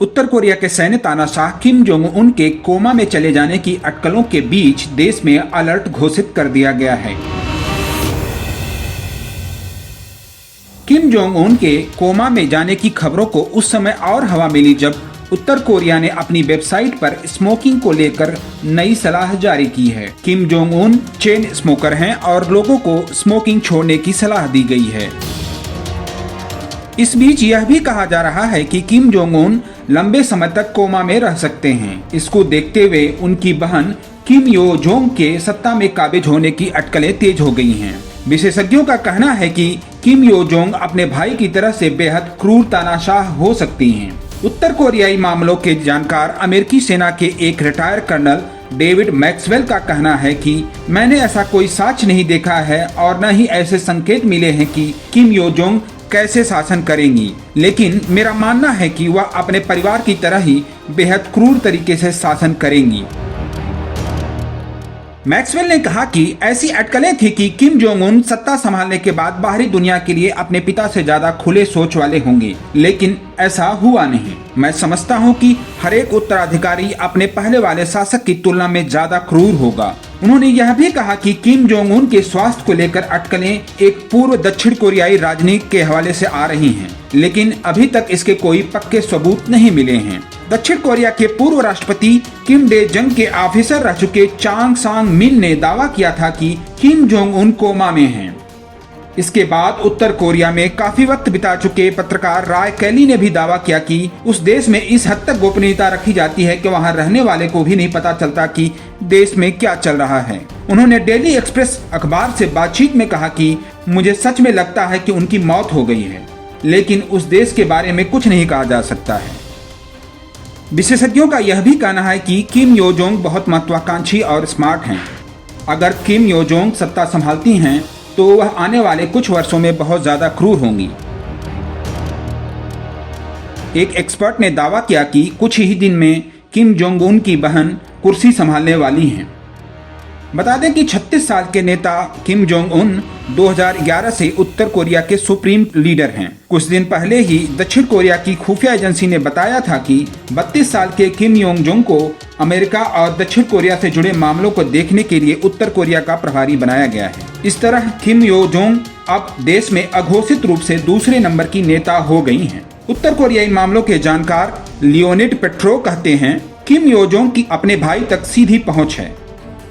उत्तर Korea के सैन्य तानाशाह किम जोंग उन के कोमा में चले जाने की अटकलों के बीच देश में अलर्ट घोषित कर दिया गया है। किम जोंग उन के कोमा में जाने की खबरों को उस समय और हवा मिली जब उत्तर कोरिया ने अपनी वेबसाइट पर स्मोकिंग को लेकर नई सलाह जारी की है। Kim Jong Un chain smoker हैं और लोगों को स्मोकिंग छोड़ने की सलाह दी गई है। इस बीच यह भी कहा जा रहा है कि किम जोंग उन लंबे समय तक कोमा में रह सकते हैं। इसको देखते हुए उनकी बहन किम यो जोंग के सत्ता में काबिज होने की अटकलें तेज हो गई हैं। विशेषज्ञों का कहना है कि किम यो जोंग अपने भाई की तरह से बेहद क्रूर तानाशाह हो सकती हैं। उत्तर कोरियाई मामलों के जानकार अमेरिकी सेना के एक रिटायर कर्नल डेविड मैक्सवेल का कहना है कि मैंने ऐसा कोई साक्ष्य नहीं देखा है और न ही ऐसे संकेत मिले हैं कि किम यो जोंग कैसे शासन करेंगी, लेकिन मेरा मानना है कि वह अपने परिवार की तरह ही बेहद क्रूर तरीके से शासन करेंगी। मैक्सवेल ने कहा कि ऐसी अटकलें थी कि किम जोंग उन सत्ता संभालने के बाद बाहरी दुनिया के लिए अपने पिता से ज्यादा खुले सोच वाले होंगे, लेकिन ऐसा हुआ नहीं। मैं समझता हूं कि हर एक उत्तराधिकारी अपने पहले वाले शासक की तुलना में ज्यादा क्रूर होगा। उन्होंने यह भी कहा कि किम जोंग उन के स्वास्थ्य को लेकर अटकलें एक पूर्व दक्षिण कोरियाई राजनीति के हवाले से आ रही हैं, लेकिन अभी तक इसके कोई पक्के सबूत नहीं मिले हैं। दक्षिण कोरिया के पूर्व राष्ट्रपति किम डे जंग के ऑफिसर रह चुके चांग सांग मिन ने दावा किया था कि किम जोंग उन कोमा में हैं। इसके बाद उत्तर कोरिया में काफी वक्त बिता चुके पत्रकार राय कैली ने भी दावा किया कि उस देश में इस हद तक गोपनीयता रखी जाती है कि वहां रहने वाले को भी नहीं पता चलता कि देश में क्या चल रहा है। उन्होंने डेली एक्सप्रेस अखबार से बातचीत में कहा कि मुझे सच में लगता है कि उनकी मौत हो गई है, लेकिन उस देश के बारे में कुछ नहीं कहा जा सकता है। विशेषज्ञों का यह भी कहना है कि किम यो जोंग बहुत महत्वाकांक्षी और स्मार्ट हैं। अगर किम यो जोंग सत्ता संभालती हैं तो वह आने वाले कुछ वर्षों में बहुत ज्यादा क्रूर होंगी। एक एक्सपर्ट ने दावा किया कि कुछ ही दिन में किम जोंग उन की बहन कुर्सी संभालने वाली हैं। बता दें कि 36 साल के नेता किम जोंग उन 2011 से उत्तर कोरिया के सुप्रीम लीडर हैं। कुछ दिन पहले ही दक्षिण कोरिया की खुफिया एजेंसी ने बताया था कि 32 साल के किम योंग जोंग को अमेरिका और दक्षिण कोरिया से जुड़े मामलों को देखने के लिए उत्तर कोरिया का प्रभारी बनाया गया है। इस तरह किम यो जोंग अब देश में अघोषित रूप से दूसरे नंबर की नेता हो गई हैं। उत्तर कोरियाई मामलों के जानकार लियोनिड पेट्रो कहते हैं किम यो जोंग की अपने भाई तक सीधी पहुंच है।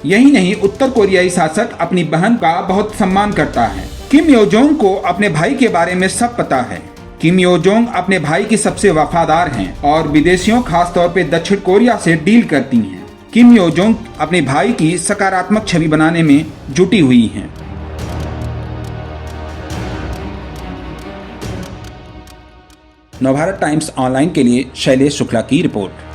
यही नहीं, उत्तर कोरियाई शासक अपनी बहन का बहुत सम्मान करता है। किम यो जोंग को अपने भाई के बारे में सब पता है। किम यो जोंग अपने भाई की सबसे वफादार हैं और विदेशियों खासतौर पे दक्षिण कोरिया से डील करती हैं। किम यो जोंग अपने भाई की सकारात्मक छवि बनाने में जुटी हुई हैं। नवभारत टाइम्स ऑनलाइन के लिए शैलेश शुक्ला की रिपोर्ट।